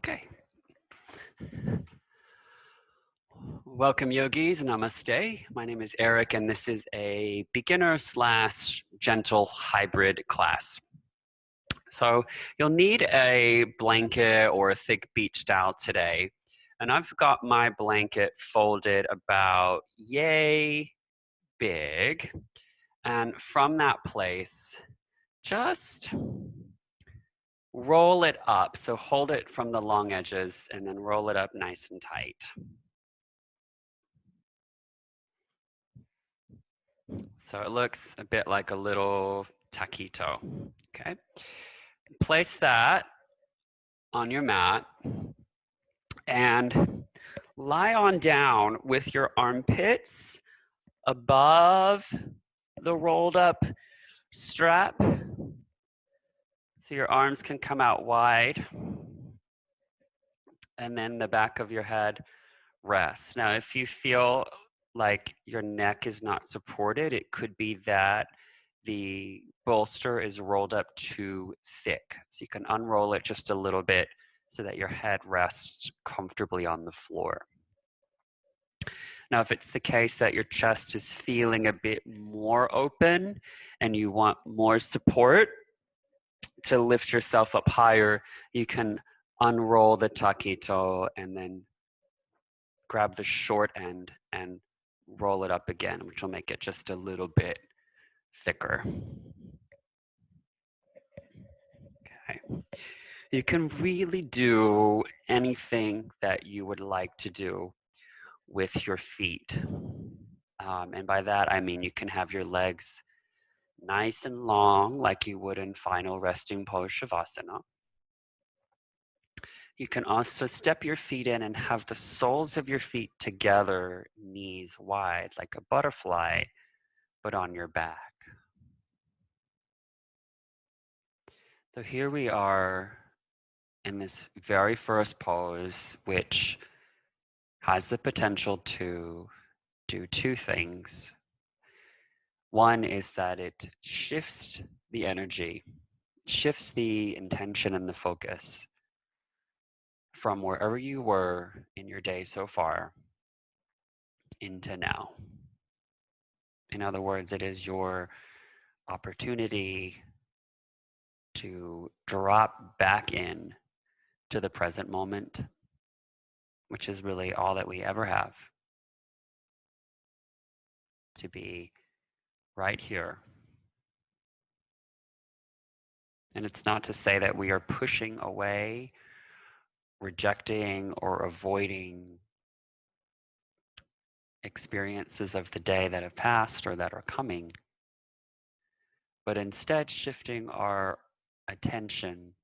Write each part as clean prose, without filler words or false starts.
Okay. Welcome, yogis. Namaste. My name is Eric, and this is a beginner/gentle hybrid class. So you'll need a blanket or a thick beach towel today. And I've got my blanket folded about yay big. And from that place, just roll it up. So hold it from the long edges and then roll it up nice and tight. So it looks a bit like a little taquito, okay? Place that on your mat and lie on down with your armpits above the rolled up strap. So your arms can come out wide and then the back of your head rests. Now, if you feel like your neck is not supported, it could be that the bolster is rolled up too thick. So you can unroll it just a little bit so that your head rests comfortably on the floor. Now, if it's the case that your chest is feeling a bit more open and you want more support to lift yourself up higher, you can unroll the taquito and then grab the short end and roll it up again, which will make it just a little bit thicker. Okay. You can really do anything that you would like to do with your feet. And by that, I mean you can have your legs nice and long like you would in final resting pose Shavasana. You can also step your feet in and have the soles of your feet together, knees wide, like a butterfly, but on your back. So here we are in this very first pose, which has the potential to do two things. One is that it shifts the energy, shifts the intention and the focus from wherever you were in your day so far into now. In other words, it is your opportunity to drop back in to the present moment, which is really all that we ever have. To be right here. And it's not to say that we are pushing away, rejecting, or avoiding experiences of the day that have passed or that are coming, but instead shifting our attention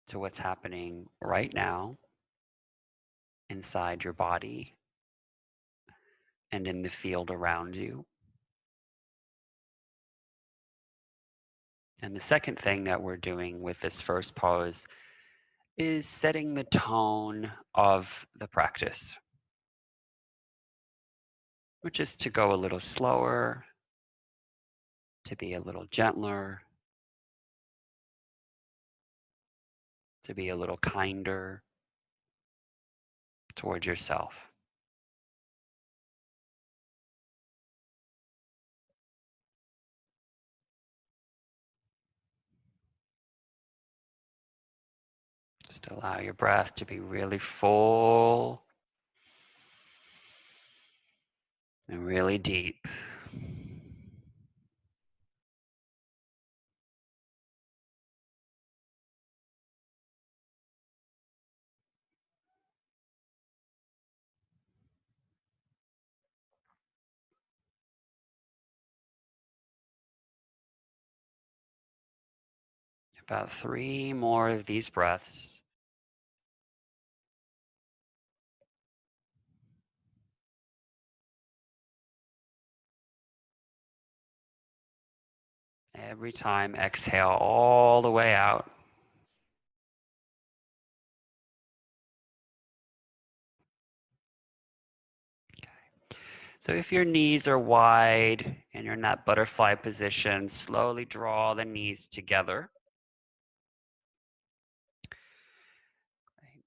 to what's happening right now inside your body and in the field around you. And the second thing that we're doing with this first pose is setting the tone of the practice, which is to go a little slower, to be a little gentler, to be a little kinder towards yourself. Just allow your breath to be really full and really deep. About 3 more of these breaths. Every time, exhale all the way out. Okay. So if your knees are wide and you're in that butterfly position, slowly draw the knees together.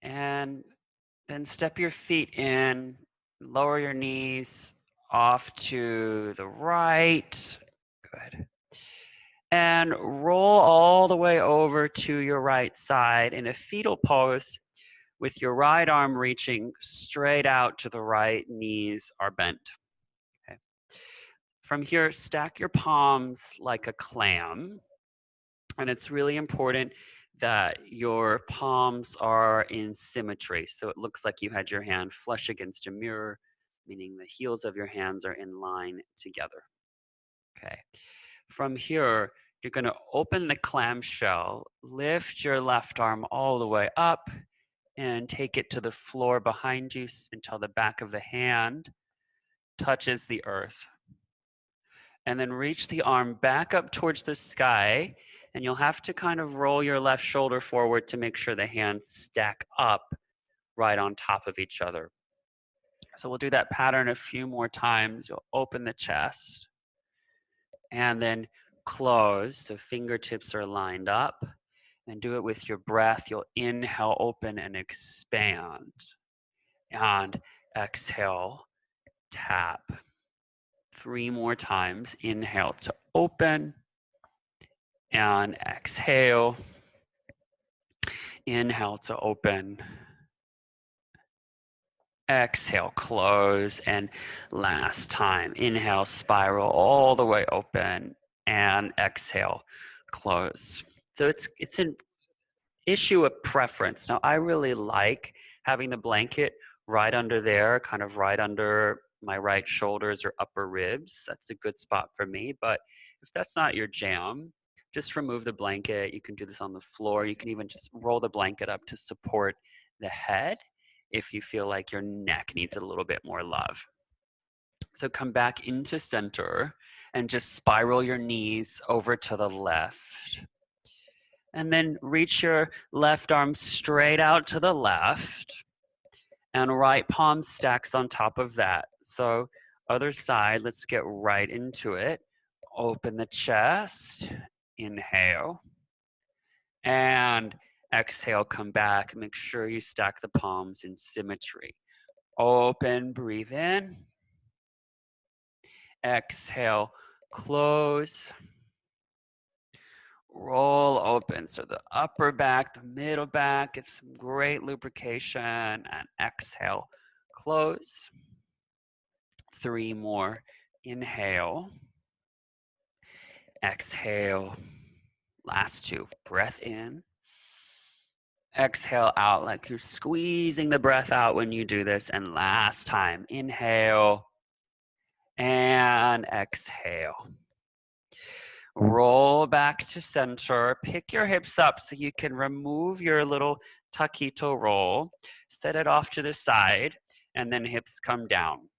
And then step your feet in, lower your knees off to the right. Good. And roll all the way over to your right side in a fetal pose with your right arm reaching straight out to the right, knees are bent. Okay. From here, stack your palms like a clam. And it's really important that your palms are in symmetry. So it looks like you had your hand flush against a mirror, meaning the heels of your hands are in line together. Okay. From here, you're going to open the clamshell, lift your left arm all the way up, and take it to the floor behind you until the back of the hand touches the earth. And then reach the arm back up towards the sky, and you'll have to kind of roll your left shoulder forward to make sure the hands stack up right on top of each other. So we'll do that pattern a few more times. You'll open the chest and then close, so fingertips are lined up, and do it with your breath. You'll inhale, open, and expand, and exhale, tap. 3 more times. Inhale to open, and exhale. Inhale to open. Exhale, close, and last time. Inhale, spiral all the way open, and exhale, close. So it's an issue of preference. Now, I really like having the blanket right under there, kind of right under my right shoulders or upper ribs. That's a good spot for me. But if that's not your jam, just remove the blanket. You can do this on the floor. You can even just roll the blanket up to support the head if you feel like your neck needs a little bit more love. So come back into center and just spiral your knees over to the left. And then reach your left arm straight out to the left, and right palm stacks on top of that. So other side, let's get right into it. Open the chest, inhale, and exhale, come back. Make sure you stack the palms in symmetry. Open, breathe in. Exhale, close. Roll open. So the upper back, the middle back, get some great lubrication, and exhale, close. 3 more. Inhale. Exhale. Last 2. Breath in. Exhale out like you're squeezing the breath out when you do this. And last time. Inhale. And exhale. Roll back to center. Pick your hips up so you can remove your little taquito roll. Set it off to the side, and then hips come down.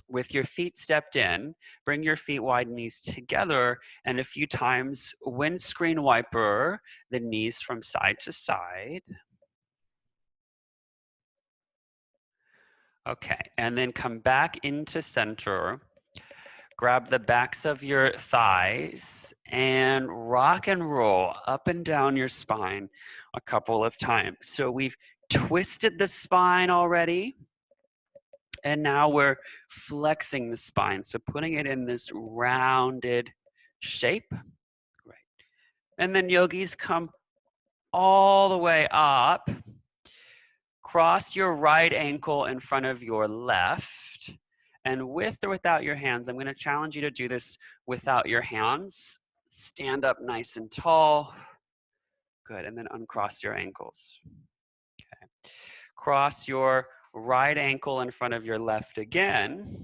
With your feet stepped in, bring your feet wide knees together, and a few times windscreen wiper the knees from side to side. Okay, and then come back into center. Grab the backs of your thighs and rock and roll up and down your spine a couple of times. So we've twisted the spine already, and now we're flexing the spine. So putting it in this rounded shape. Right. And then yogis, come all the way up. Cross your right ankle in front of your left. And with or without your hands, I'm going to challenge you to do this without your hands. Stand up nice and tall. Good. And then uncross your ankles. Okay. Cross your right ankle in front of your left again.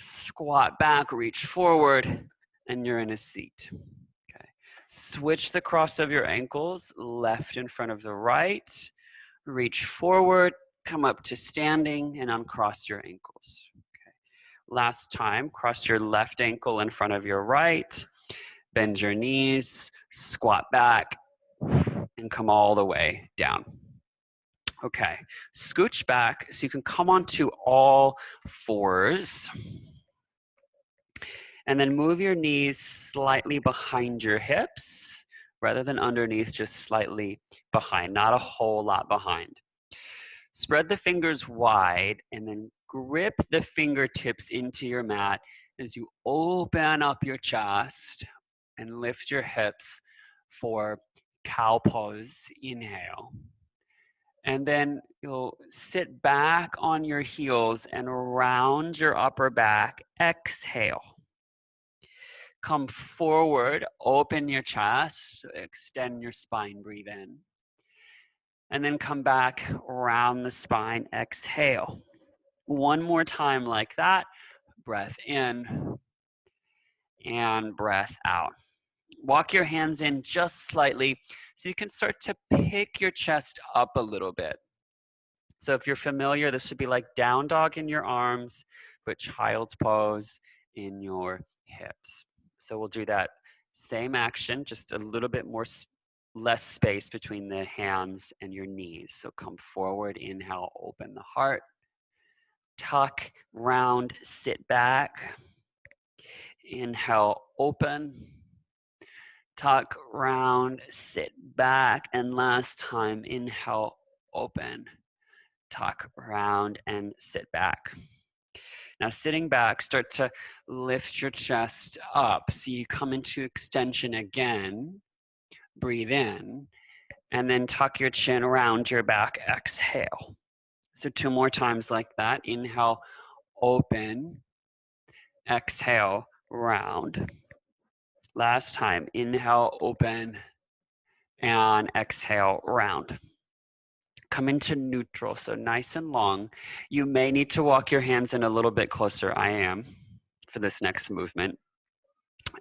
Squat back, reach forward, and you're in a seat. Okay. Switch the cross of your ankles, left in front of the right. Reach forward, come up to standing, and uncross your ankles. Okay. Last time, cross your left ankle in front of your right, bend your knees, squat back, and come all the way down. Okay, scooch back so you can come onto all fours. And then move your knees slightly behind your hips. rather than underneath, just slightly behind, not a whole lot behind. Spread the fingers wide and then grip the fingertips into your mat as you open up your chest and lift your hips for cow pose. Inhale. And then you'll sit back on your heels and round your upper back. Exhale. Come forward, open your chest, extend your spine, breathe in. And then come back around the spine, exhale. One more time like that. Breath in and breath out. Walk your hands in just slightly so you can start to pick your chest up a little bit. So if you're familiar, this would be like down dog in your arms, but child's pose in your hips. So we'll do that same action, just a little bit more less space between the hands and your knees. So come forward, inhale, open the heart. Tuck, round, sit back. Inhale, open. Tuck, round, sit back. And last time, inhale, open. Tuck, round, and sit back. Now sitting back, start to lift your chest up. So you come into extension again. Breathe in. And then tuck your chin around your back. Exhale. So 2 more times like that. Inhale, open. Exhale, round. Last time, inhale, open, and exhale, round. Come into neutral, so nice and long. You may need to walk your hands in a little bit closer. I am for this next movement.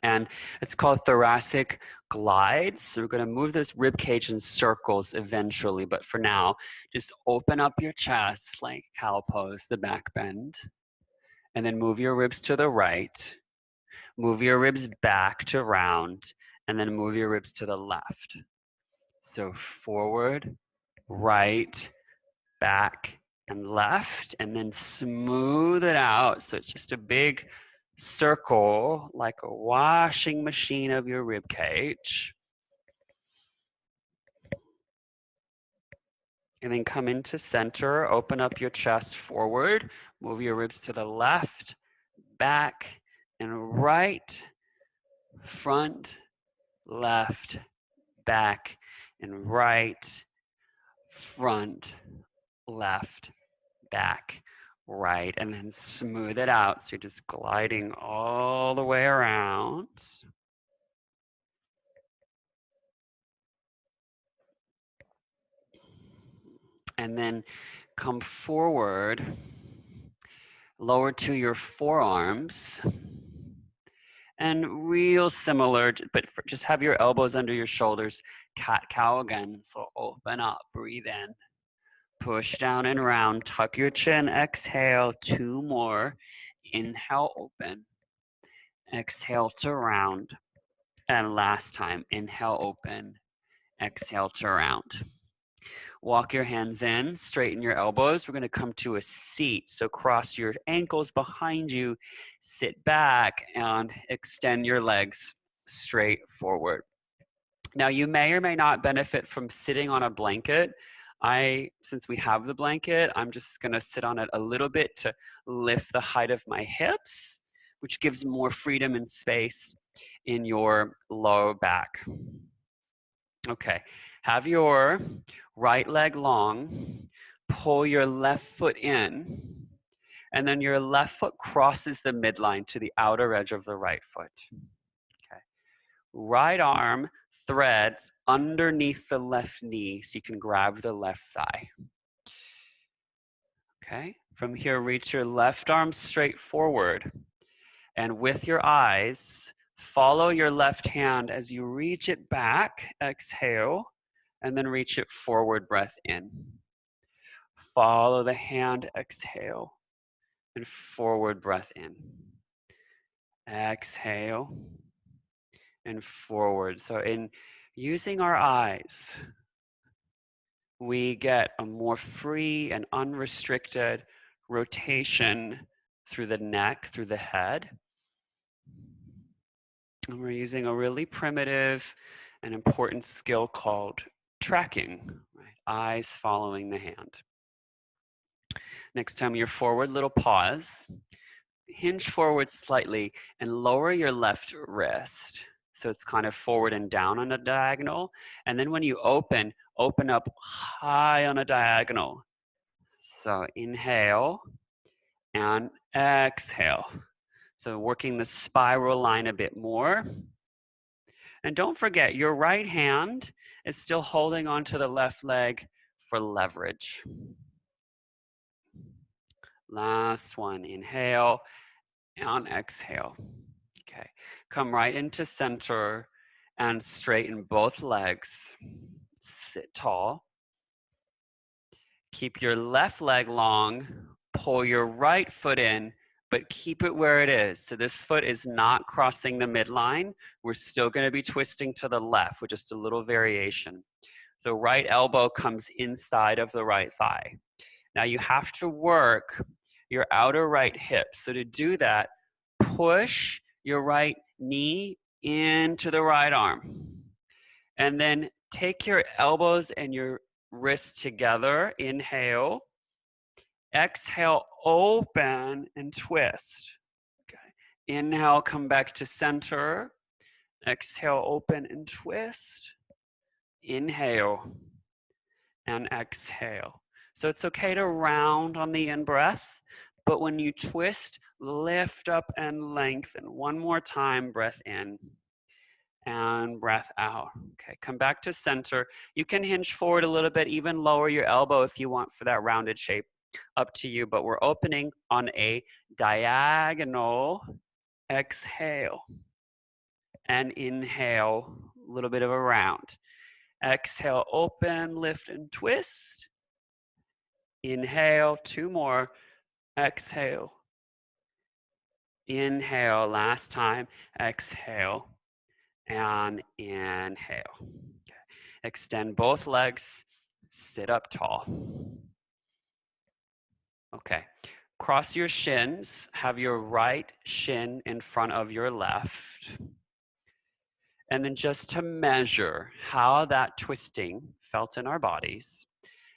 And it's called thoracic glides. So we're going to move this rib cage in circles eventually, but for now, just open up your chest like cow pose, the back bend, and then move your ribs to the right. Move your ribs back to round, and then move your ribs to the left. So forward, right, back, and left, and then smooth it out. So it's just a big circle, like a washing machine of your rib cage. And then come into center, open up your chest forward, move your ribs to the left, back, and right, front, left, back, and right, front, left, back, right, and then smooth it out. So you're just gliding all the way around. And then come forward, lower to your forearms. And real similar, but just have your elbows under your shoulders. Cat-cow again. So open up, breathe in. Push down and round. Tuck your chin. Exhale. 2 more. Inhale, open. Exhale to round. And last time. Inhale, open. Exhale to round. Walk your hands in. Straighten your elbows. We're going to come to a seat. So cross your ankles behind you. Sit back and extend your legs straight forward. Now, you may or may not benefit from sitting on a blanket. Since we have the blanket, I'm just going to sit on it a little bit to lift the height of my hips, which gives more freedom and space in your low back. Okay, have your right leg long, pull your left foot in, and then your left foot crosses the midline to the outer edge of the right foot. Okay, right arm threads underneath the left knee so you can grab the left thigh. Okay, from here, reach your left arm straight forward, and with your eyes, follow your left hand as you reach it back, exhale, and then reach it forward, breath in. Follow the hand, exhale, and forward, breath in. Exhale, and forward. So in using our eyes, we get a more free and unrestricted rotation through the neck, through the head. And we're using a really primitive an important skill called tracking, right? Eyes following the hand. Next time you're forward, little pause. Hinge forward slightly and lower your left wrist. So it's kind of forward and down on a diagonal. And then when you open up high on a diagonal. So inhale and exhale. So working the spiral line a bit more. And don't forget, your right hand is still holding onto the left leg for leverage. Last one, inhale and exhale. Okay, come right into center and straighten both legs. Sit tall. Keep your left leg long, pull your right foot in, but keep it where it is. So this foot is not crossing the midline. We're still going to be twisting to the left with just a little variation. So right elbow comes inside of the right thigh. Now you have to work your outer right hip. So to do that, push your right knee into the right arm. And then take your elbows and your wrists together. Inhale. Exhale, open and twist. Okay. Inhale, come back to center. Exhale, open and twist. Inhale and exhale. So it's okay to round on the in-breath, but when you twist, lift up and lengthen. One more time, breath in and breath out. Okay, come back to center. You can hinge forward a little bit, even lower your elbow if you want for that rounded shape. Up to you, but we're opening on a diagonal. Exhale and inhale, a little bit of a round. Exhale, open, lift, and twist. Inhale, two more. Exhale. Inhale, last time. Exhale and inhale. Okay. Extend both legs. Sit up tall. Okay. Cross your shins. Have your right shin in front of your left. And then just to measure how that twisting felt in our bodies,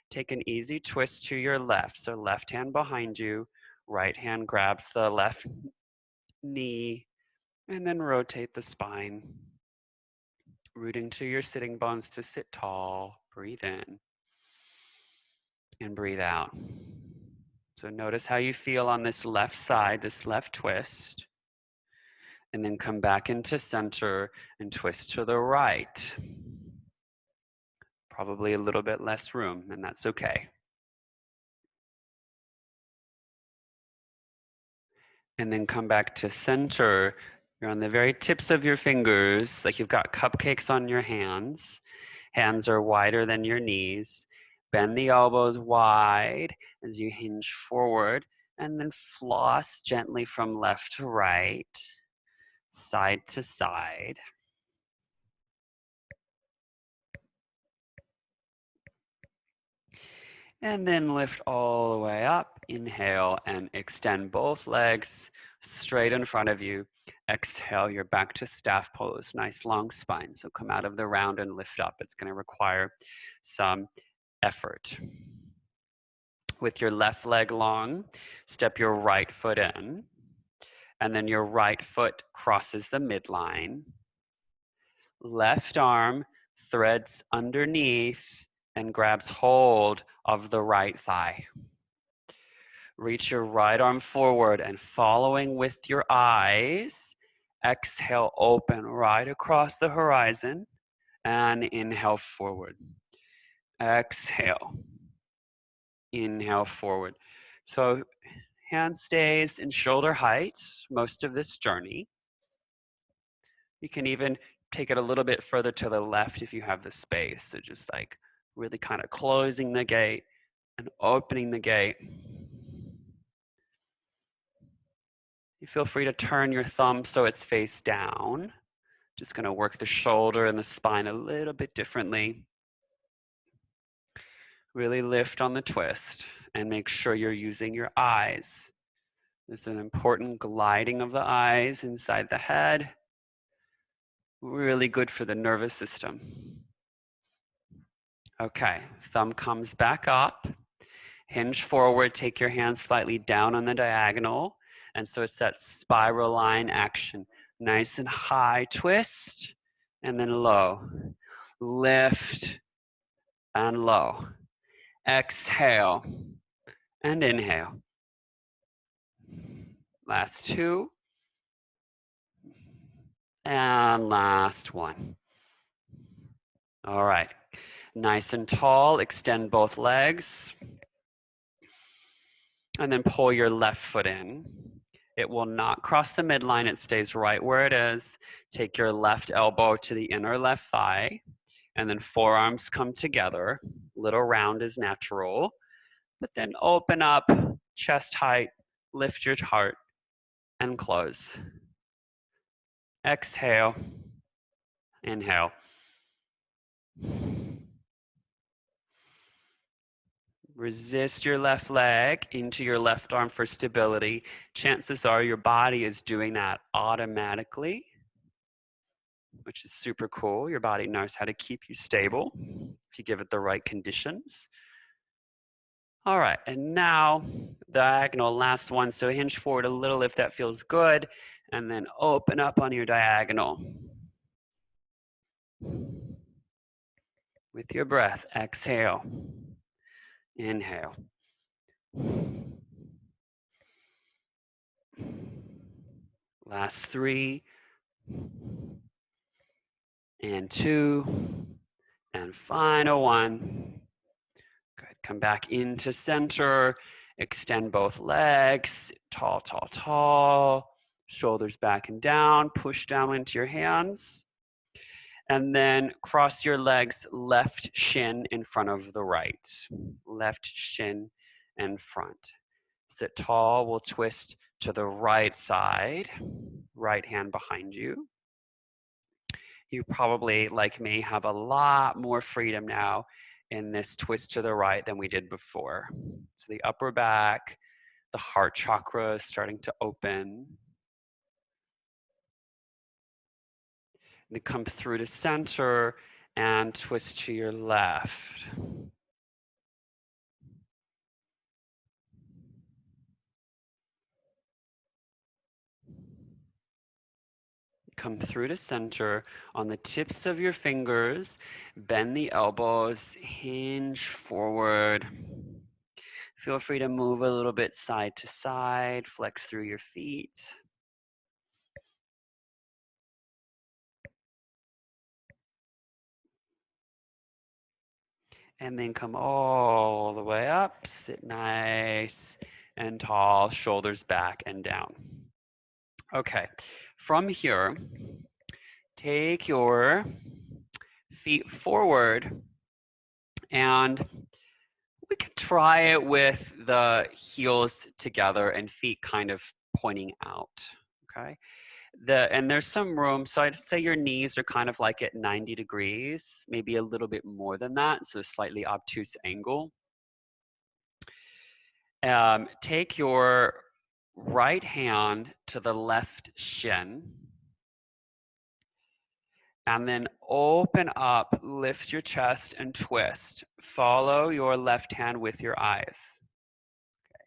take an easy twist to your left. So left hand behind you, right hand grabs the left knee, and then rotate the spine. Rooting to your sitting bones to sit tall. Breathe in and breathe out. So notice how you feel on this left side, this left twist. And then come back into center and twist to the right. Probably a little bit less room, and that's okay. And then come back to center. You're on the very tips of your fingers, like you've got cupcakes on your hands. Hands are wider than your knees. Bend the elbows wide as you hinge forward, and then floss gently from left to right, side to side. And then lift all the way up. Inhale and extend both legs straight in front of you. Exhale, you're back to staff pose. Nice long spine. So come out of the round and lift up. It's going to require some effort. With your left leg long, step your right foot in. And then your right foot crosses the midline. Left arm threads underneath and grabs hold of the right thigh. Reach your right arm forward and following with your eyes, exhale, open right across the horizon and inhale forward. Exhale, inhale forward. So hand stays in shoulder height most of this journey. You can even take it a little bit further to the left if you have the space. So just like really kind of closing the gate and opening the gate. You feel free to turn your thumb so it's face down. Just going to work the shoulder and the spine a little bit differently. Really lift on the twist and make sure you're using your eyes. There's an important gliding of the eyes inside the head. Really good for the nervous system. Okay, thumb comes back up. Hinge forward, take your hand slightly down on the diagonal. And so it's that spiral line action. Nice and high twist, and then low. Lift and low. Exhale and inhale. Last two. And last one. All right. Nice and tall, extend both legs. And then pull your left foot in. It will not cross the midline, it stays right where it is. Take your left elbow to the inner left thigh, and then forearms come together. Little round is natural, but then open up, chest height, lift your heart, and close. Exhale, inhale. Resist your left leg into your left arm for stability. Chances are your body is doing that automatically, which is super cool. Your body knows how to keep you stable if you give it the right conditions. All right, and now diagonal, last one. So hinge forward a little if that feels good, and then open up on your diagonal. With your breath, exhale, inhale. Last three, and two, and final one. Good, come back into center, extend both legs, tall, tall, tall, shoulders back and down, push down into your hands, and then cross your legs, left shin in front of the right, left shin in front. Sit tall, we'll twist to the right side, right hand behind you. You probably, like me, have a lot more freedom now in this twist to the right than we did before. So the upper back, the heart chakra is starting to open. Then come through to center and twist to your left. Come through to center on the tips of your fingers, bend the elbows, hinge forward. Feel free to move a little bit side to side, flex through your feet. And then come all the way up, sit nice and tall, shoulders back and down. Okay, from here, take your feet forward, and we can try it with the heels together and feet kind of pointing out, okay? And there's some room, so I'd say your knees are kind of like at 90 degrees, maybe a little bit more than that, so a slightly obtuse angle. Take your right hand to the left shin, and then open up, lift your chest and twist. Follow your left hand with your eyes. Okay.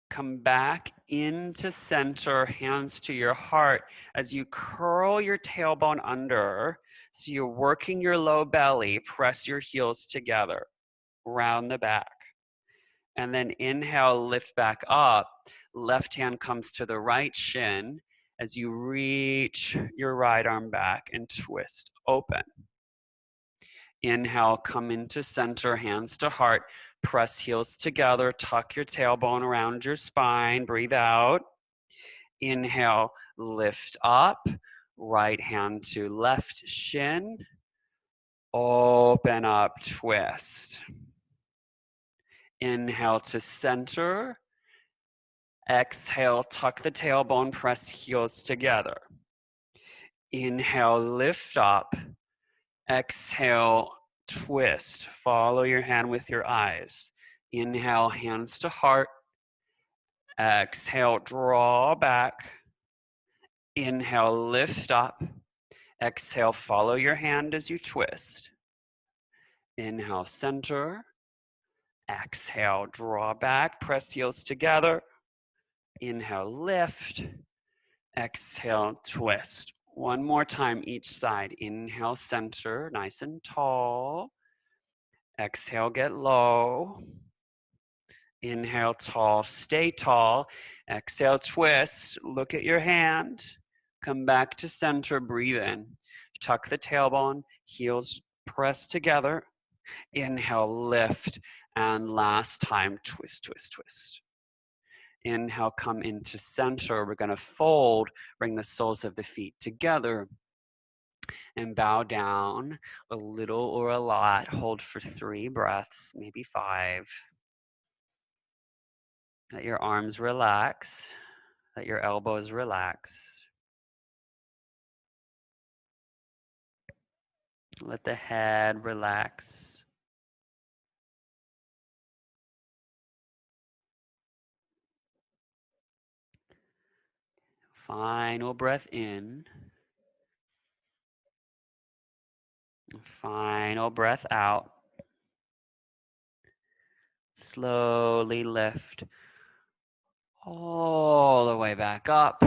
Come back into center, hands to your heart as you curl your tailbone under. So you're working your low belly, press your heels together, round the back. And then inhale, lift back up. Left hand comes to the right shin as you reach your right arm back and twist open. Inhale, come into center, hands to heart. Press heels together, tuck your tailbone around your spine, breathe out. Inhale, lift up, right hand to left shin. Open up, twist. Inhale to center. Exhale, tuck the tailbone, press heels together. Inhale, lift up. Exhale, twist. Follow your hand with your eyes. Inhale, hands to heart. Exhale, draw back. Inhale, lift up. Exhale, follow your hand as you twist. Inhale, center. Exhale, draw back, press heels together. Inhale, lift. Exhale, twist. One more time each side. Inhale, center, nice and tall. Exhale, get low. Inhale, tall, stay tall. Exhale, twist. Look at your hand. Come back to center, breathe in. Tuck the tailbone, heels press together. Inhale, lift. And last time, twist, twist, twist. Inhale, come into center. We're going to fold, bring the soles of the feet together and bow down a little or a lot. Hold for 3 breaths, maybe 5. Let your arms relax. Let your elbows relax. Let the head relax. Final breath in. Final breath out. Slowly lift all the way back up.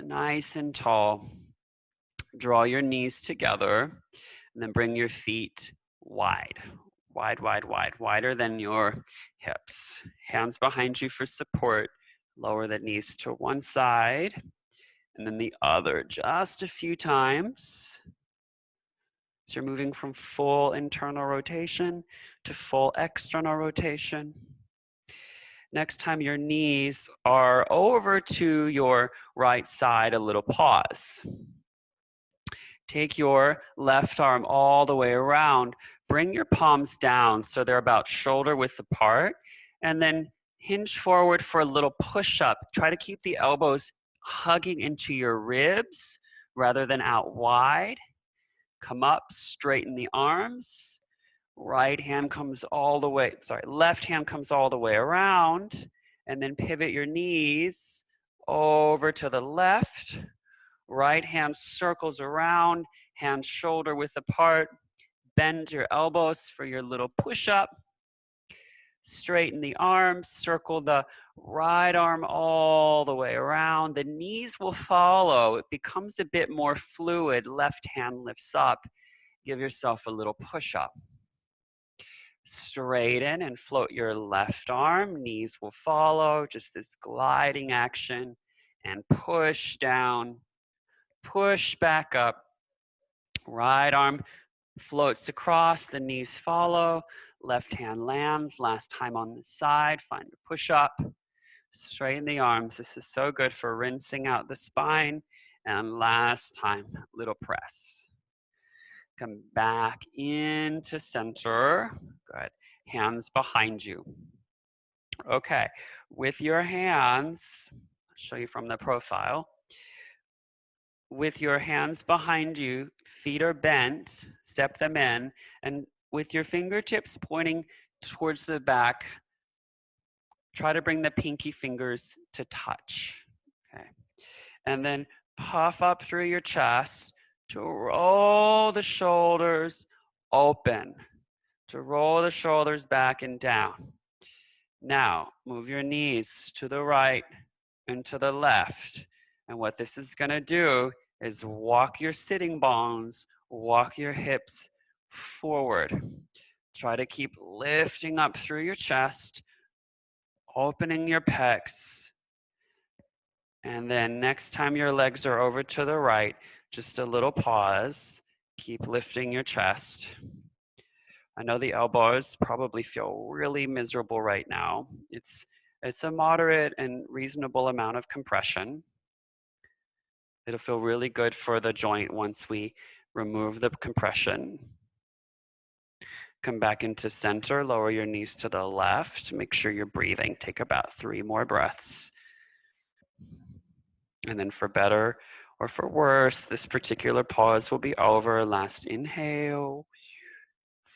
Nice and tall. Draw your knees together and then bring your feet wide. Wide, wide, wide. Wider than your hips. Hands behind you for support. Lower the knees to one side and then the other just a few times. So you're moving from full internal rotation to full external rotation. Next time your knees are over to your right side, a little pause. Take your left arm all the way around. Bring your palms down so they're about shoulder width apart. And then hinge forward for a little push-up. Try to keep the elbows hugging into your ribs rather than out wide. Come up, straighten the arms. Left hand comes all the way around. And then pivot your knees over to the left. Right hand circles around, hands shoulder width apart. Bend your elbows for your little push-up. Straighten the arms, circle the right arm all the way around. The knees will follow. It becomes a bit more fluid. Left hand lifts up. Give yourself a little push-up. Straighten and float your left arm. Knees will follow. Just this gliding action. And push down. Push back up. Right arm floats across, the knees follow. Left hand lands. Last time on the side, find a push up. Straighten the arms. This is so good for rinsing out the spine. And last time, little press. Come back into center. Good. Hands behind you. Okay. With your hands, I'll show you from the profile. With your hands behind you, feet are bent, step them in, and with your fingertips pointing towards the back, try to bring the pinky fingers to touch. Okay. And then puff up through your chest to roll the shoulders open, to roll the shoulders back and down. Now, move your knees to the right and to the left. And what this is going to do is walk your sitting bones, walk your hips forward. Try to keep lifting up through your chest, opening your pecs. And then next time your legs are over to the right, just a little pause. Keep lifting your chest. I know the elbows probably feel really miserable right now. It's a moderate and reasonable amount of compression. It'll feel really good for the joint once we remove the compression. Come back into center, lower your knees to the left. Make sure you're breathing. Take about 3 more breaths. And then for better or for worse, this particular pause will be over. Last inhale.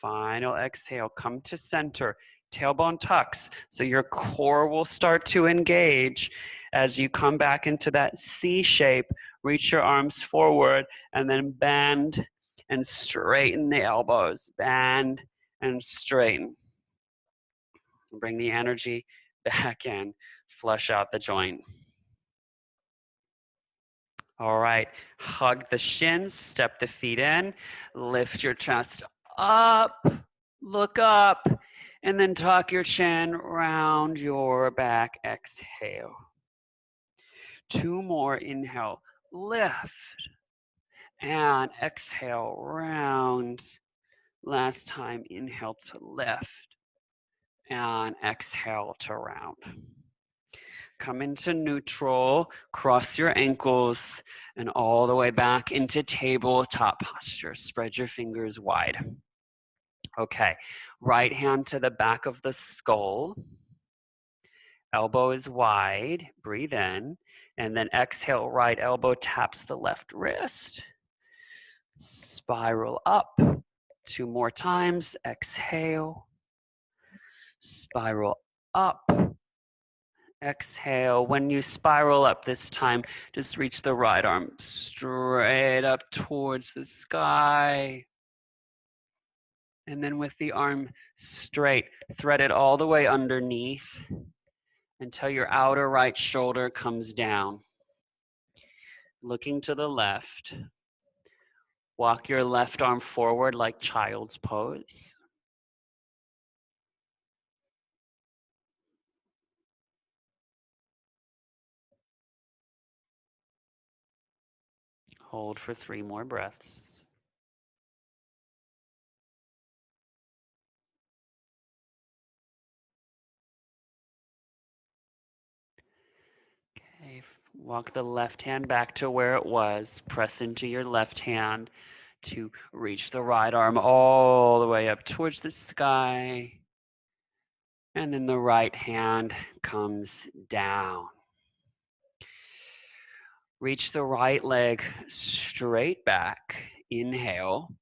Final exhale. Come to center. Tailbone tucks. So your core will start to engage. As you come back into that C shape, reach your arms forward and then bend and straighten the elbows. Bend and straighten. Bring the energy back in. Flush out the joint. All right, hug the shins, step the feet in, lift your chest up, look up, and then tuck your chin round your back. Exhale. 2 more, inhale, lift, and exhale, round. Last time, inhale to lift, and exhale to round. Come into neutral, cross your ankles, and all the way back into tabletop posture. Spread your fingers wide. Okay, right hand to the back of the skull. Elbow is wide, breathe in, and then exhale, right elbow taps the left wrist. Spiral up. 2 more times, exhale. Spiral up. Exhale. When you spiral up this time, just reach the right arm straight up towards the sky. And then with the arm straight, thread it all the way underneath until your outer right shoulder comes down. Looking to the left. Walk your left arm forward like child's pose. Hold for 3 more breaths. Okay, walk the left hand back to where it was. Press into your left hand to reach the right arm all the way up towards the sky. And then the right hand comes down. Reach the right leg straight back. Inhale.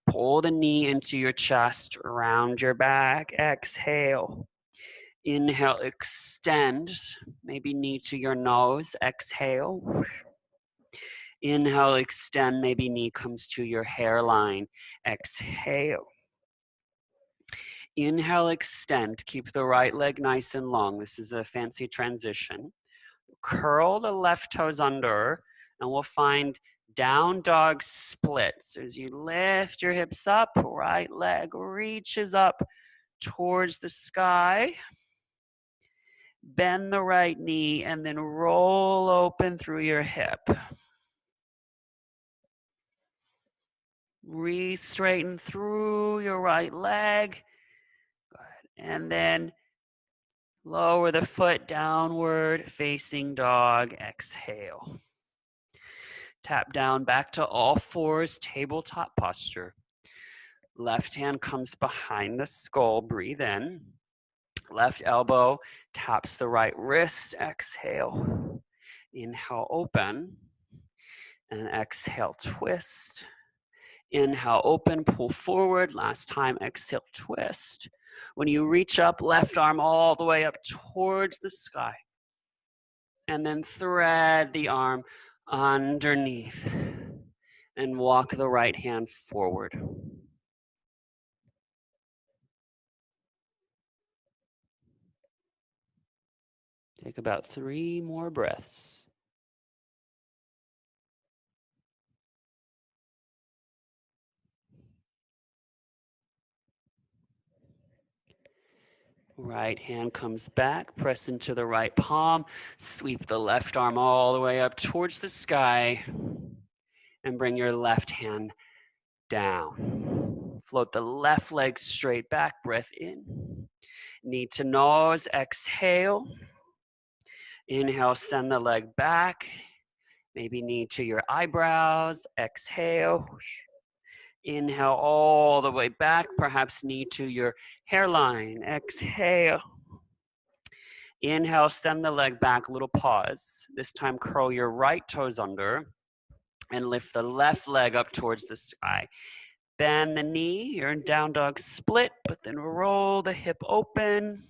Pull the knee into your chest, round your back. Exhale. Inhale, extend. Maybe knee to your nose. Exhale. Inhale, extend. Maybe knee comes to your hairline. Exhale. Inhale, extend. Keep the right leg nice and long. This is a fancy transition. Curl the left toes under, and we'll find down dog splits. As you lift your hips up, right leg reaches up towards the sky. Bend the right knee and then roll open through your hip. Re-straighten through your right leg. Good. And then lower the foot downward, facing dog. Exhale. Tap down back to all fours, tabletop posture. Left hand comes behind the skull. Breathe in. Left elbow taps the right wrist. Exhale. Inhale, open. And exhale, twist. Inhale, open, pull forward. Last time, exhale, twist. When you reach up, left arm all the way up towards the sky. And then thread the arm underneath. And walk the right hand forward. Take about 3 more breaths. Right hand comes back, press into the right palm, sweep the left arm all the way up towards the sky, and bring your left hand down. Float the left leg straight back, breath in. Knee to nose, exhale. Inhale, send the leg back. Maybe knee to your eyebrows, exhale. Inhale all the way back, perhaps knee to your hairline. Exhale. Inhale, send the leg back, little pause. This time curl your right toes under and lift the left leg up towards the sky. Bend the knee, you're in down dog split, but then roll the hip open.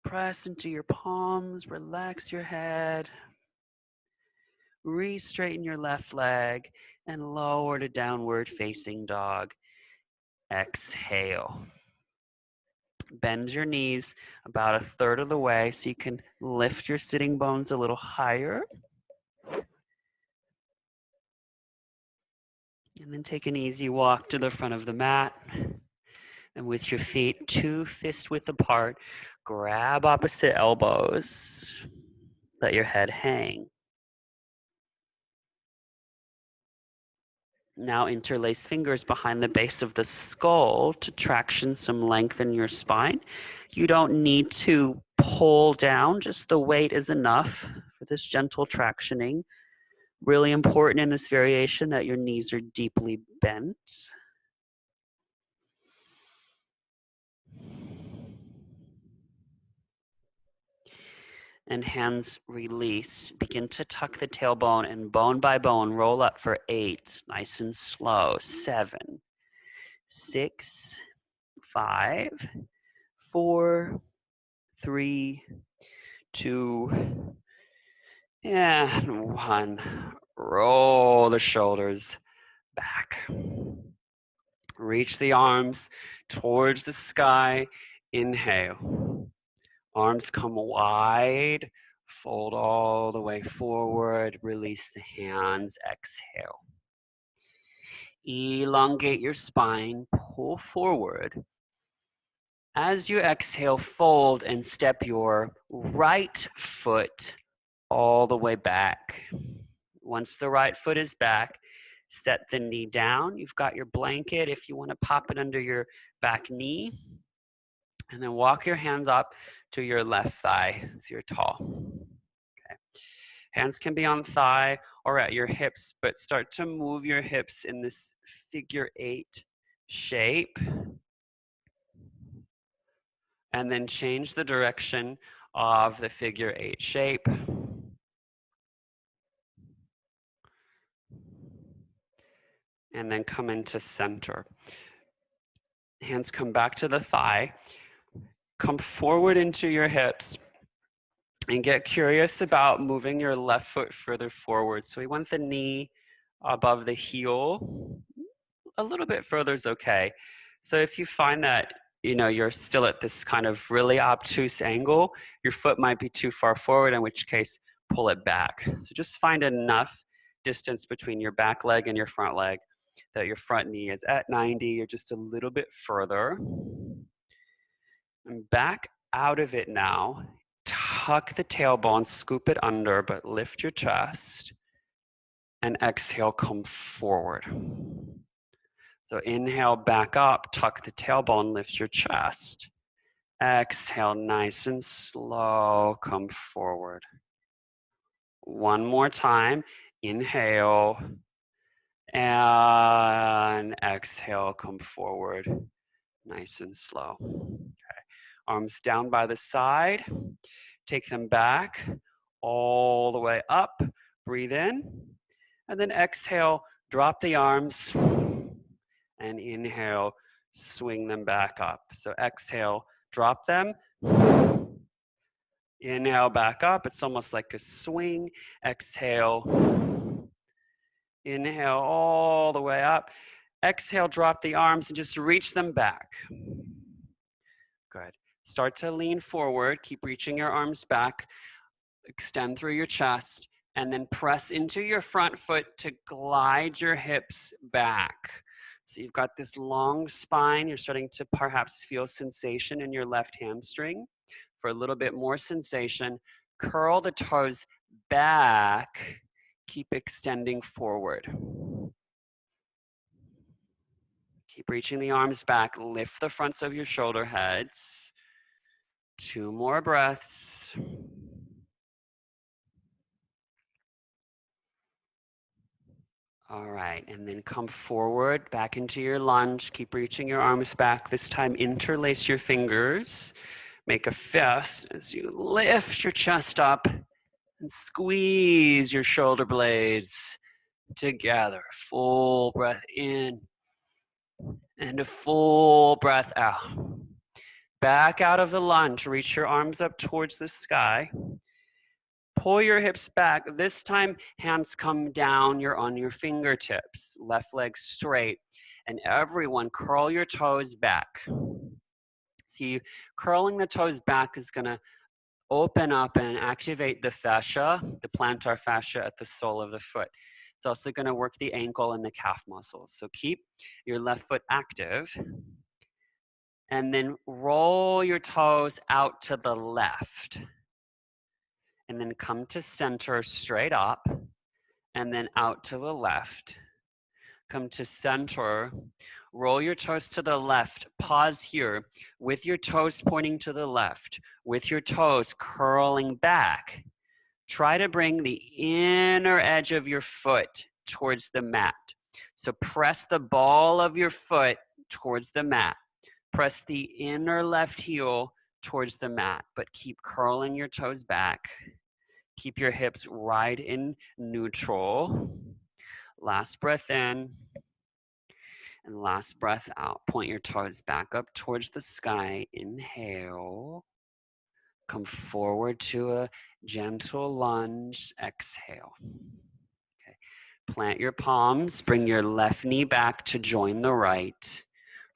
Press into your palms, relax your head. Re-straighten your left leg and lower to downward facing dog. Exhale. Bend your knees about 1/3 of the way so you can lift your sitting bones a little higher. And then take an easy walk to the front of the mat. And with your feet 2 fist width apart, grab opposite elbows. Let your head hang. Now interlace fingers behind the base of the skull to traction some length in your spine. You don't need to pull down, just the weight is enough for this gentle tractioning. Really important in this variation that your knees are deeply bent. And hands release. Begin to tuck the tailbone and bone by bone roll up for 8. Nice and slow. 7, 6, 5, 4, 3, 2, and 1. Roll the shoulders back. Reach the arms towards the sky. Inhale. Arms come wide. Fold all the way forward. Release the hands. Exhale. Elongate your spine. Pull forward. As you exhale, fold and step your right foot all the way back. Once the right foot is back, set the knee down. You've got your blanket if you want to pop it under your back knee. And then walk your hands up to your left thigh so you're tall. Okay. Hands can be on thigh or at your hips, but start to move your hips in this figure 8 shape. And then change the direction of the figure 8 shape. And then come into center. Hands come back to the thigh. Come forward into your hips. And get curious about moving your left foot further forward. So we want the knee above the heel. A little bit further is okay. So if you find that you're still at this kind of really obtuse angle, your foot might be too far forward, in which case pull it back. So just find enough distance between your back leg and your front leg that your front knee is at 90 or just a little bit further. And back out of it now. Tuck the tailbone, scoop it under, but lift your chest. And exhale, come forward. So inhale, back up, tuck the tailbone, lift your chest. Exhale, nice and slow, come forward. One more time, inhale, and exhale, come forward, nice and slow. Okay. Arms down by the side, take them back, all the way up, breathe in, and then exhale, drop the arms, and inhale, swing them back up. So exhale, drop them. Inhale, back up. It's almost like a swing. Exhale. Inhale all the way up. Exhale, drop the arms and just reach them back. Good. Start to lean forward. Keep reaching your arms back. Extend through your chest. And then press into your front foot to glide your hips back. So you've got this long spine. You're starting to perhaps feel sensation in your left hamstring. For a little bit more sensation, curl the toes back. Keep extending forward. Keep reaching the arms back. Lift the fronts of your shoulder heads. 2 more breaths. All right, and then come forward, back into your lunge. Keep reaching your arms back. This time, interlace your fingers. Make a fist as you lift your chest up and squeeze your shoulder blades together. Full breath in and a full breath out. back out of the lunge. Reach your arms up towards the sky. Pull your hips back. This time, hands come down. You're on your fingertips. Left leg straight. And everyone, curl your toes back. See, curling the toes back is going to open up and activate the fascia, the plantar fascia at the sole of the foot. It's also going to work the ankle and the calf muscles. So keep your left foot active. And then roll your toes out to the left. And then come to center straight up. And then out to the left. Come to center. Roll your toes to the left. Pause here with your toes pointing to the left, with your toes curling back. Try to bring the inner edge of your foot towards the mat. So press the ball of your foot towards the mat. Press the inner left heel towards the mat, but keep curling your toes back. Keep your hips right in neutral. Last breath in. And last breath out. Point your toes back up towards the sky. Inhale. Come forward to a gentle lunge. Exhale. Okay. Plant your palms. Bring your left knee back to join the right.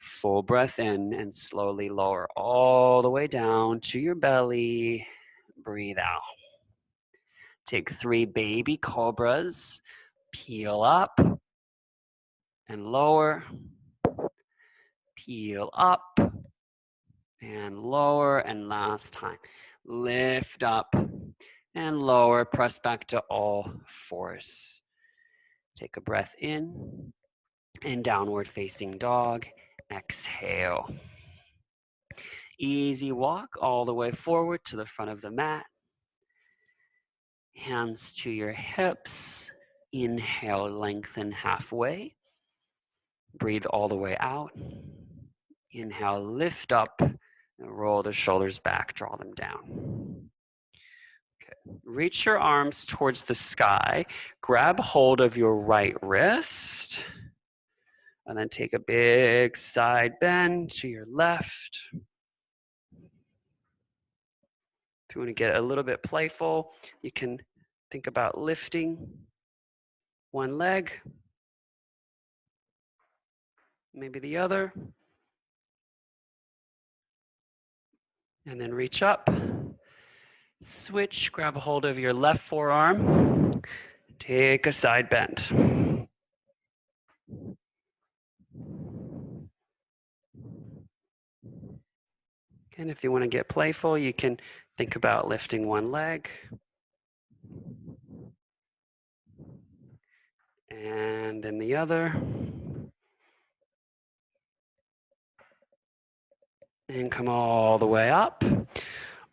Full breath in and slowly lower all the way down to your belly. Breathe out. Take 3 baby cobras. Peel up and lower. Peel up and lower, and last time. Lift up and lower, press back to all fours. Take a breath in and downward facing dog. Exhale. Easy walk all the way forward to the front of the mat. Hands to your hips. Inhale, lengthen halfway. Breathe all the way out. Inhale, lift up. Roll the shoulders back, draw them down. Okay. Reach your arms towards the sky. Grab hold of your right wrist. And then take a big side bend to your left. If you want to get a little bit playful, you can think about lifting one leg, maybe the other. And then reach up. Switch, grab a hold of your left forearm. Take a side bend. And if you want to get playful, you can think about lifting one leg. And then the other. And come all the way up.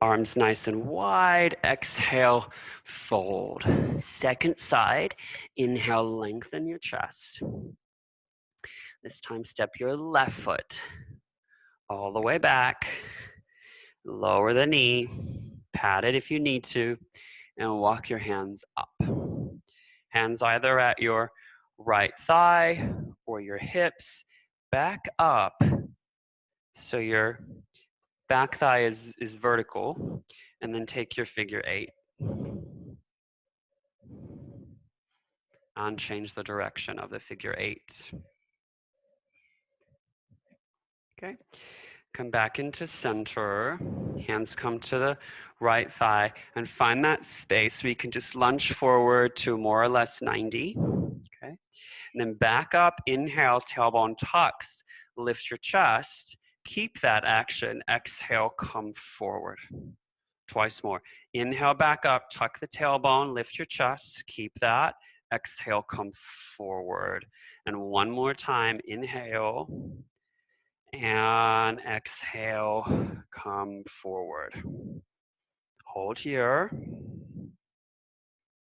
Arms nice and wide. Exhale, fold. Second side. Inhale, lengthen your chest. This time, step your left foot all the way back. Lower the knee. Pat it if you need to. And walk your hands up. Hands either at your right thigh or your hips. Back up. So your back thigh is vertical, and then take your figure 8 and change the direction of the figure 8. Okay, come back into center, hands come to the right thigh, and find that space where you can just lunge forward to more or less 90. Okay, and then back up, inhale, tailbone tucks, lift your chest. Keep that action. Exhale, come forward. Twice more. Inhale, back up, tuck the tailbone, lift your chest. Keep that. Exhale, come forward. And one more time. Inhale. And exhale, come forward. Hold here.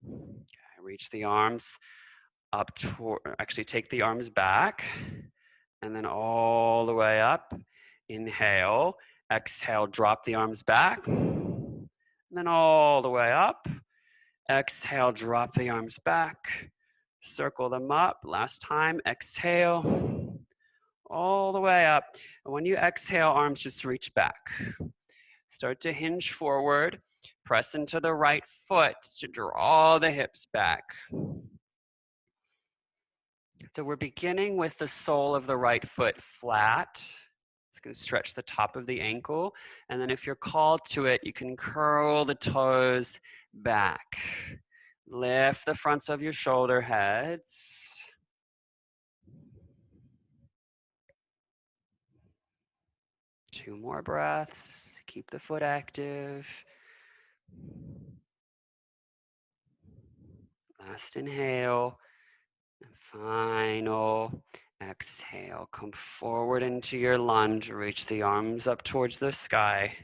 Okay, reach the arms up toward, actually take the arms back. And then all the way up. Inhale, exhale, drop the arms back. And then all the way up. Exhale, drop the arms back. Circle them up. Last time, exhale. all the way up. And when you exhale, arms just reach back. Start to hinge forward. Press into the right foot to draw the hips back. So we're beginning with the sole of the right foot flat. It's going to stretch the top of the ankle. And then if you're called to it, you can curl the toes back. Lift the fronts of your shoulder heads. Two more breaths. Keep the foot active. Last inhale. And final exhale. Come forward into your lunge. Reach the arms up towards the sky.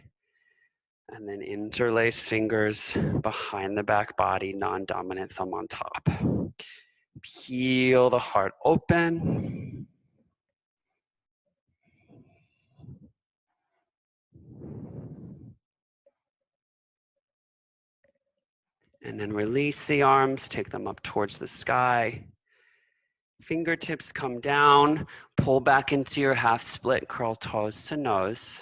And then interlace fingers behind the back body, non-dominant thumb on top. Peel the heart open. And then release the arms, take them up towards the sky. Fingertips come down, pull back into your half split, curl toes to nose.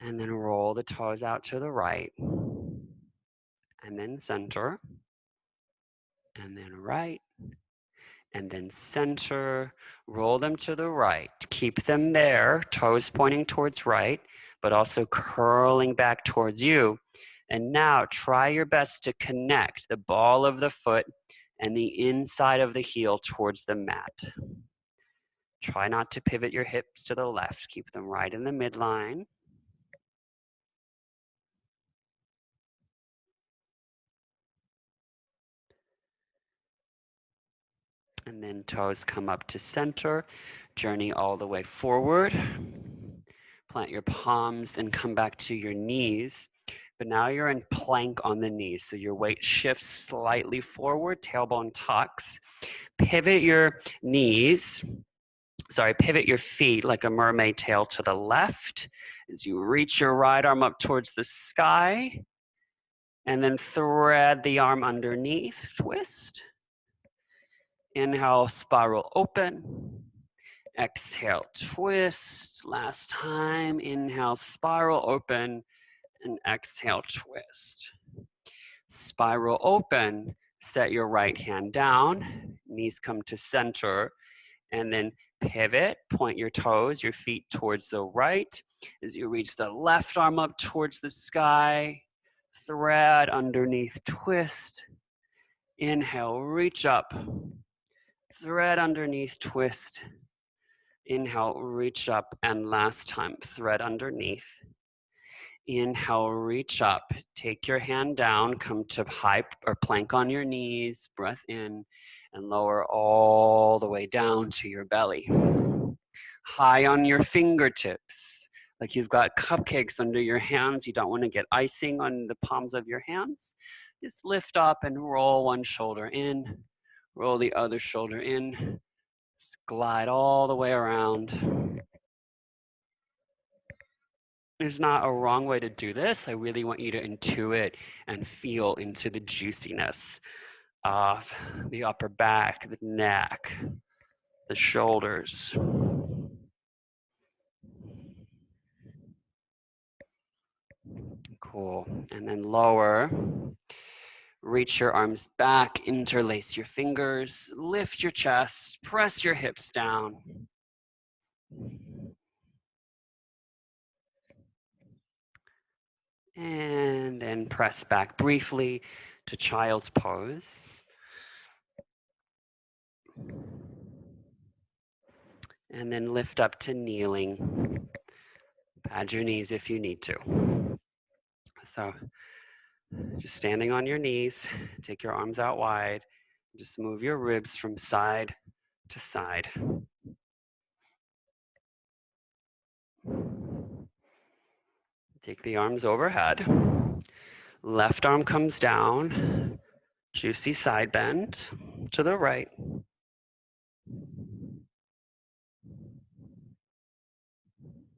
And then roll the toes out to the right. And then center. And then right. And then center. Roll them to the right. Keep them there, toes pointing towards right, but also curling back towards you. And now try your best to connect the ball of the foot and the inside of the heel towards the mat. Try not to pivot your hips to the left. Keep them right in the midline. And then toes come up to center. Journey all the way forward. Plant your palms and come back to your knees. But now you're in plank on the knees. So your weight shifts slightly forward, tailbone tucks. Pivot your knees. Pivot your feet like a mermaid tail to the left as you reach your right arm up towards the sky. And then thread the arm underneath, twist. Inhale, spiral open. Exhale, twist. Last time, inhale, spiral open. And exhale, twist. Spiral open, set your right hand down. Knees come to center. And then pivot, point your toes, your feet towards the right. As you reach the left arm up towards the sky, thread underneath, twist. Inhale, reach up. Thread underneath, twist. Inhale, reach up. And last time, thread underneath. Inhale, reach up. Take your hand down, come to high or plank on your knees. Breath in and lower all the way down to your belly. High on your fingertips, like you've got cupcakes under your hands. You don't want to get icing on the palms of your hands. Just lift up and roll one shoulder in, roll the other shoulder in. Just glide all the way around. There's not a wrong way to do this. I really want you to intuit and feel into the juiciness of the upper back, the neck, the shoulders. Cool. And then lower. Reach your arms back, interlace your fingers, lift your chest, press your hips down. And then press back briefly to child's pose. And then lift up to kneeling. Pad your knees if you need to. So just standing on your knees, take your arms out wide. Just move your ribs from side to side. Take the arms overhead. Left arm comes down. Juicy side bend to the right.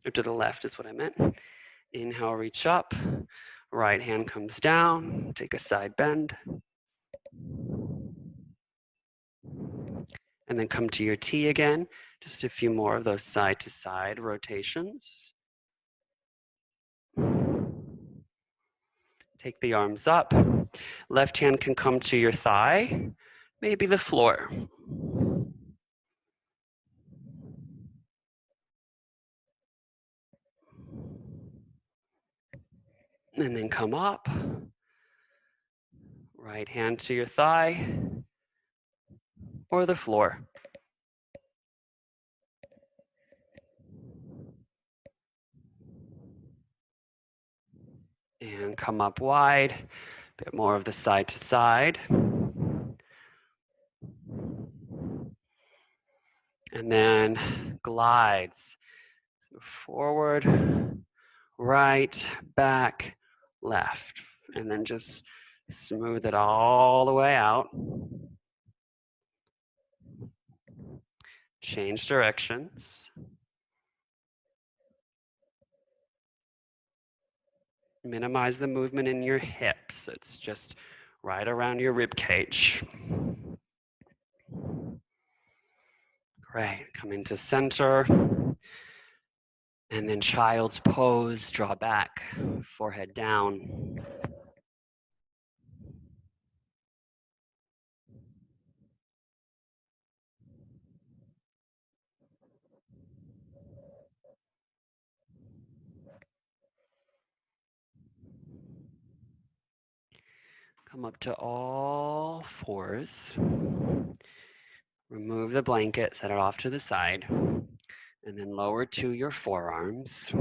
Or to the left is what I meant. Inhale, reach up. Right hand comes down. Take a side bend. And then come to your T again. Just a few more of those side to side rotations. Take the arms up. Left hand can come to your thigh, maybe the floor. And then come up. Right hand to your thigh or the floor. And come up wide, a bit more of the side to side. And then glides. So forward, right, back, left. And then just smooth it all the way out. Change directions. Minimize the movement in your hips. It's just right around your rib cage. Great. Come into center. And then child's pose, draw back, forehead down. Come up to all fours. Remove the blanket, set it off to the side, and then lower to your forearms.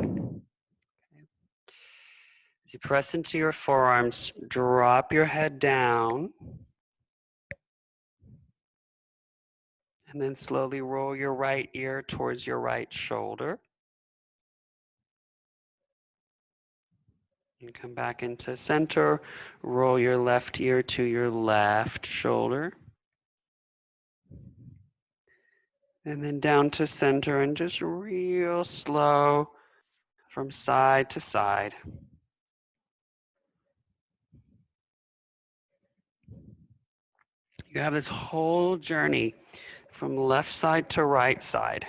As you press into your forearms, drop your head down, and then slowly roll your right ear towards your right shoulder. And come back into center, roll your left ear to your left shoulder. And then down to center and just real slow from side to side. You have this whole journey from left side to right side.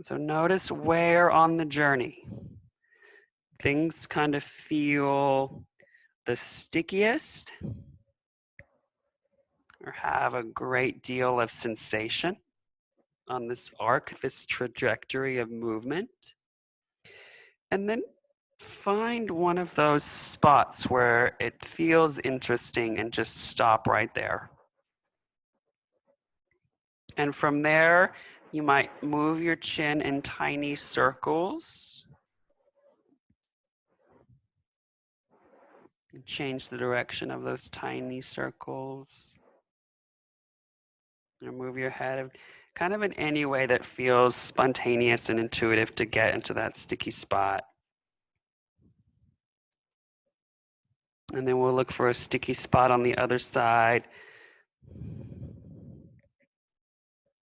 So notice where on the journey things kind of feel the stickiest or have a great deal of sensation on this arc, this trajectory of movement. And then find one of those spots where it feels interesting and just stop right there. And from there, you might move your chin in tiny circles. Change the direction of those tiny circles. Or move your head kind of in any way that feels spontaneous and intuitive to get into that sticky spot. And then we'll look for a sticky spot on the other side.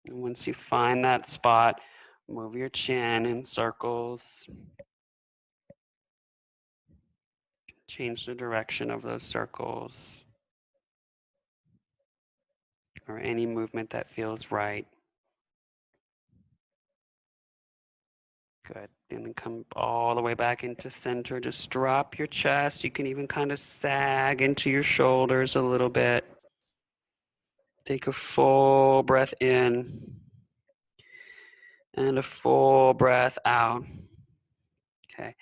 And once you find that spot, move your chin in circles. Change the direction of those circles. Or any movement that feels right. Good. And then come all the way back into center. Just drop your chest. You can even kind of sag into your shoulders a little bit. Take a full breath in and a full breath out. Okay.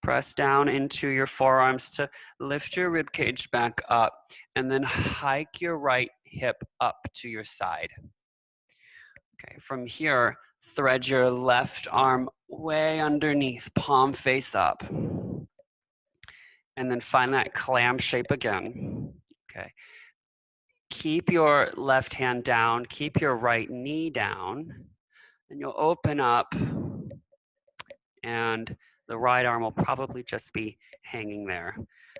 Press down into your forearms to lift your rib cage back up and then hike your right hip up to your side. Okay, from here, thread your left arm way underneath, palm face up. And then find that clam shape again. Okay. Keep your left hand down, keep your right knee down, and you'll open up, and the right arm will probably just be hanging there.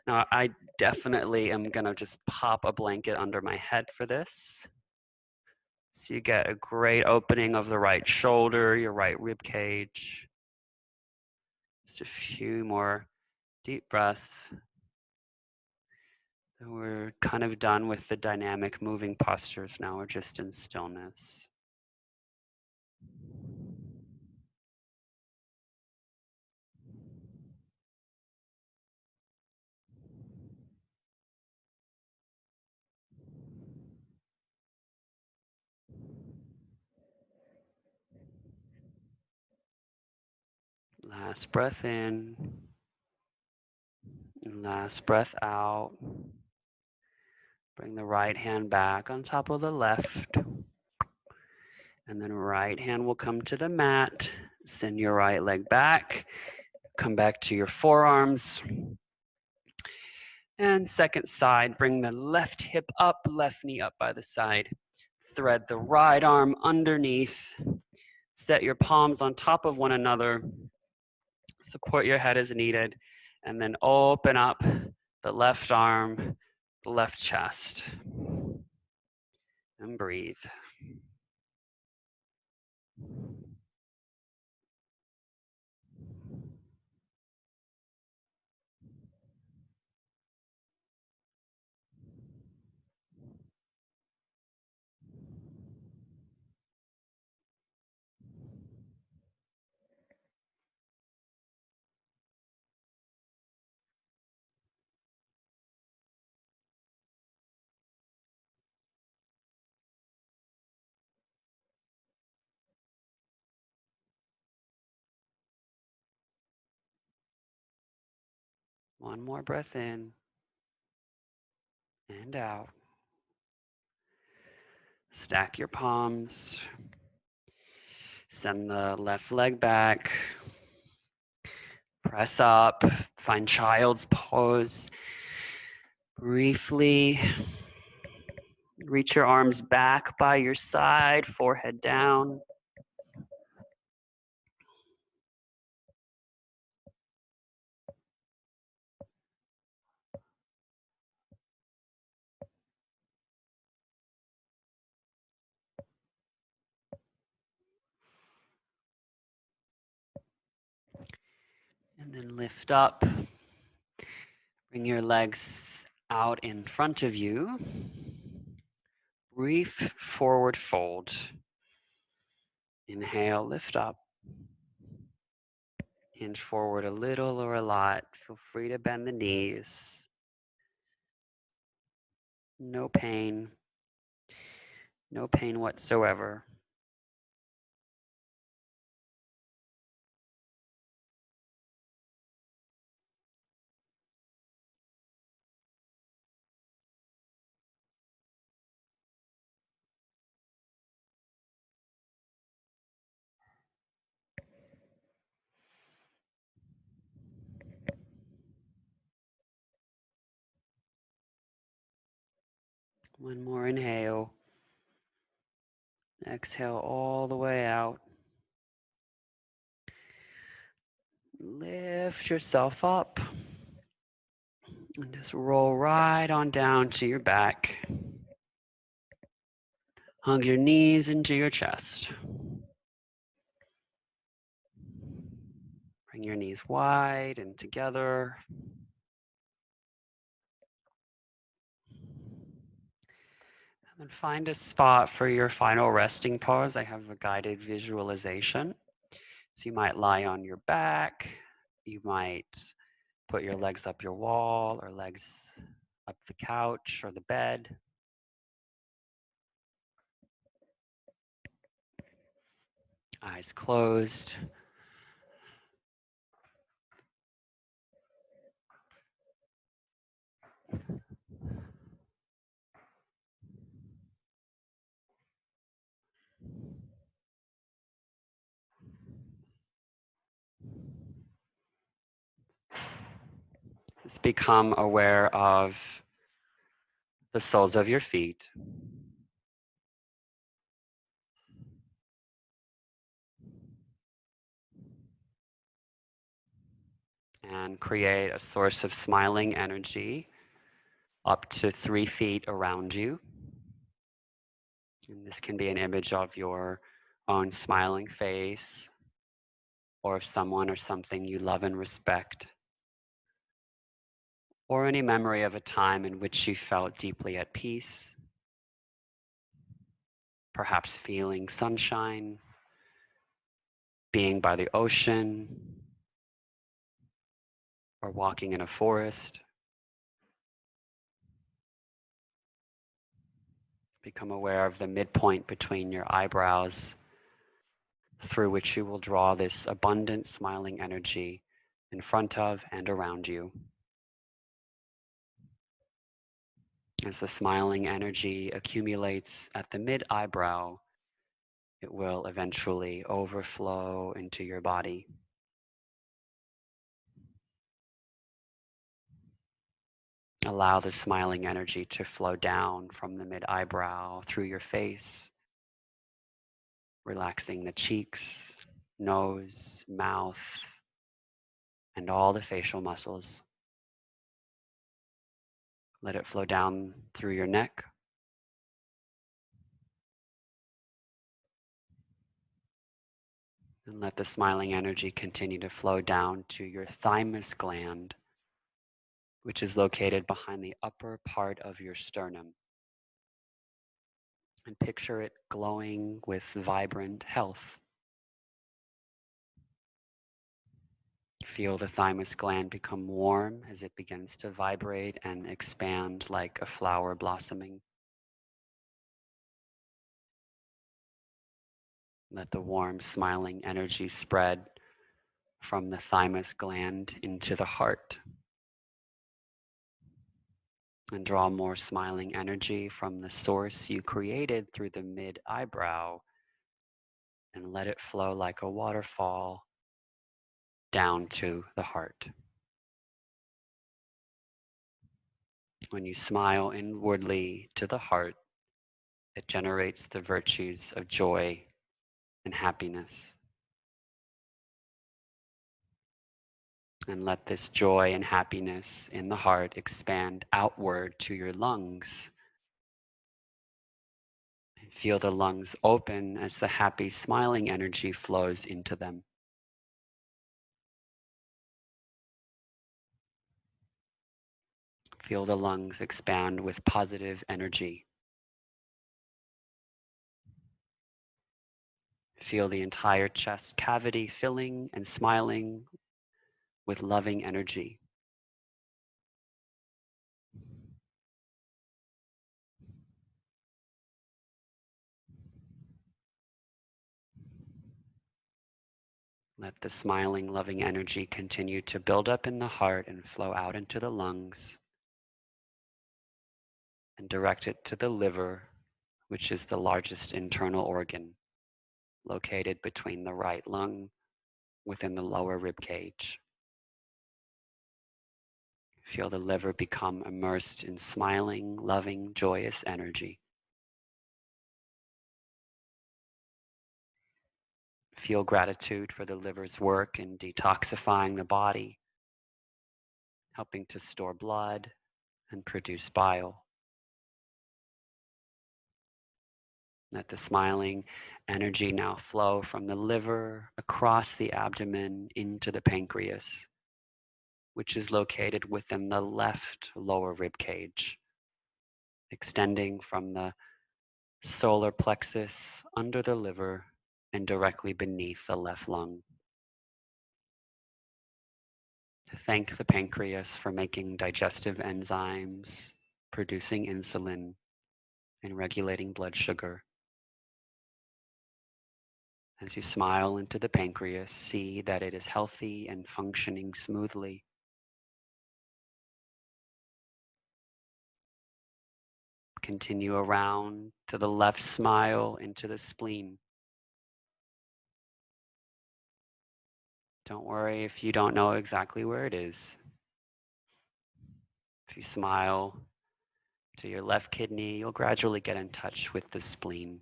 Now, I definitely am gonna just pop a blanket under my head for this. So you get a great opening of the right shoulder, your right rib cage. Just a few more deep breaths. We're kind of done with the dynamic moving postures now. We're just in stillness. Last breath in. And last breath out. Bring the right hand back on top of the left. And then right hand will come to the mat. Send your right leg back. Come back to your forearms. And second side, bring the left hip up, left knee up by the side. Thread the right arm underneath. Set your palms on top of one another. Support your head as needed. And then open up the left arm, the left chest. And breathe. One more breath in and out. Stack your palms. Send the left leg back. Press up. Find child's pose. Briefly reach your arms back by your side, forehead down. And then lift up. Bring your legs out in front of you. Brief forward fold. Inhale, lift up. Hinge forward a little or a lot. Feel free to bend the knees. No pain. No pain whatsoever. One more inhale. Exhale all the way out. Lift yourself up. And just roll right on down to your back. Hug your knees into your chest. Bring your knees wide and together. And then find a spot for your final resting pose. I have a guided visualization. So you might lie on your back. You might put your legs up your wall or legs up the couch or the bed. Eyes closed. Just become aware of the soles of your feet. And create a source of smiling energy up to 3 feet around you. And this can be an image of your own smiling face or of someone or something you love and respect, or any memory of a time in which you felt deeply at peace, perhaps feeling sunshine, being by the ocean, or walking in a forest. Become aware of the midpoint between your eyebrows through which you will draw this abundant smiling energy in front of and around you. As the smiling energy accumulates at the mid-eyebrow, it will eventually overflow into your body. Allow the smiling energy to flow down from the mid-eyebrow through your face, relaxing the cheeks, nose, mouth, and all the facial muscles. Let it flow down through your neck, and let the smiling energy continue to flow down to your thymus gland, which is located behind the upper part of your sternum. And picture it glowing with vibrant health. Feel the thymus gland become warm as it begins to vibrate and expand like a flower blossoming. Let the warm, smiling energy spread from the thymus gland into the heart. And draw more smiling energy from the source you created through the mid-eyebrow, and let it flow like a waterfall down to the heart. When you smile inwardly to the heart, it generates the virtues of joy and happiness. And let this joy and happiness in the heart expand outward to your lungs. And feel the lungs open as the happy, smiling energy flows into them. Feel the lungs expand with positive energy. Feel the entire chest cavity filling and smiling with loving energy. Let the smiling, loving energy continue to build up in the heart and flow out into the lungs, and direct it to the liver, which is the largest internal organ, located between the right lung within the lower rib cage. Feel the liver become immersed in smiling, loving, joyous energy. Feel gratitude for the liver's work in detoxifying the body, helping to store blood and produce bile. Let the smiling energy now flow from the liver across the abdomen into the pancreas, which is located within the left lower rib cage, extending from the solar plexus under the liver and directly beneath the left lung. To thank the pancreas for making digestive enzymes, producing insulin, and regulating blood sugar. As you smile into the pancreas, see that it is healthy and functioning smoothly. Continue around to the left, smile into the spleen. Don't worry if you don't know exactly where it is. If you smile to your left kidney, you'll gradually get in touch with the spleen.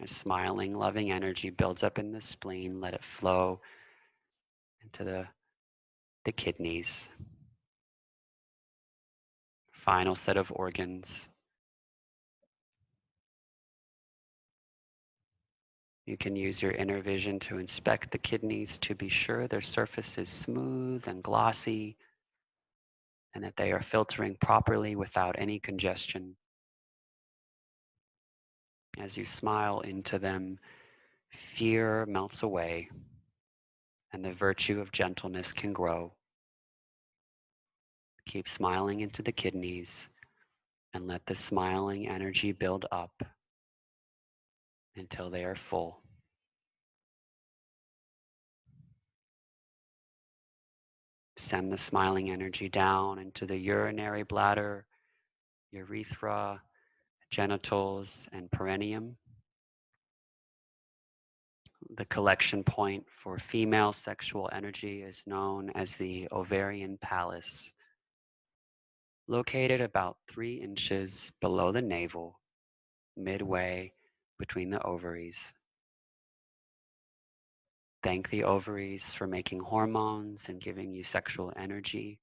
As smiling, loving energy builds up in the spleen, let it flow into the kidneys. Final set of organs. You can use your inner vision to inspect the kidneys to be sure their surface is smooth and glossy and that they are filtering properly without any congestion. As you smile into them, fear melts away and the virtue of gentleness can grow. Keep smiling into the kidneys And let the smiling energy build up until they are full. Send the smiling energy down into the urinary bladder, urethra, genitals, and perineum. The collection point for female sexual energy is known as the ovarian palace, located about 3 inches below the navel, midway between the ovaries. Thank the ovaries for making hormones and giving you sexual energy.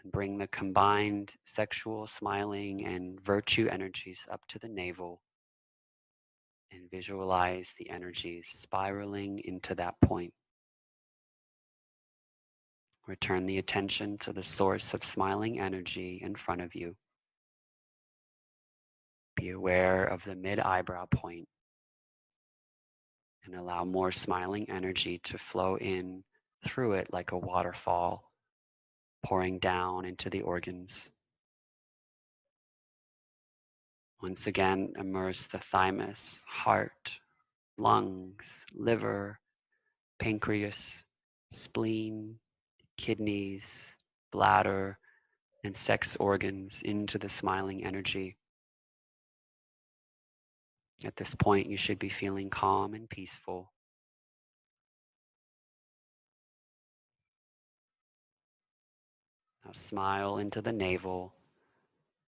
And bring the combined sexual, smiling, and virtue energies up to the navel. And visualize the energies spiraling into that point. Return the attention to the source of smiling energy in front of you. Be aware of the mid-eyebrow point and allow more smiling energy to flow in through it like a waterfall, pouring down into the organs. Once again, immerse the thymus, heart, lungs, liver, pancreas, spleen, kidneys, bladder, and sex organs into the smiling energy. At this point, you should be feeling calm and peaceful. Now smile into the navel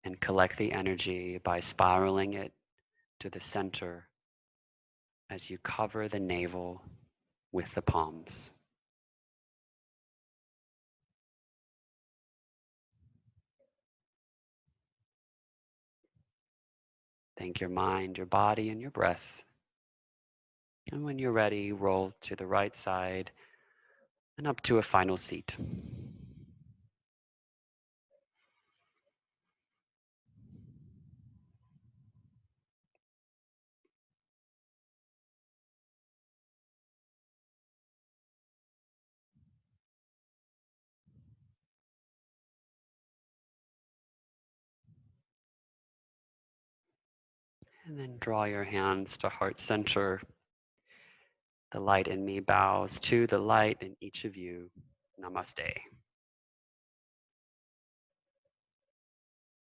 and collect the energy by spiraling it to the center as you cover the navel with the palms. Thank your mind, your body, and your breath. And when you're ready, roll to the right side and up to a final seat. And then draw your hands to heart center. The light in me bows to the light in each of you. Namaste.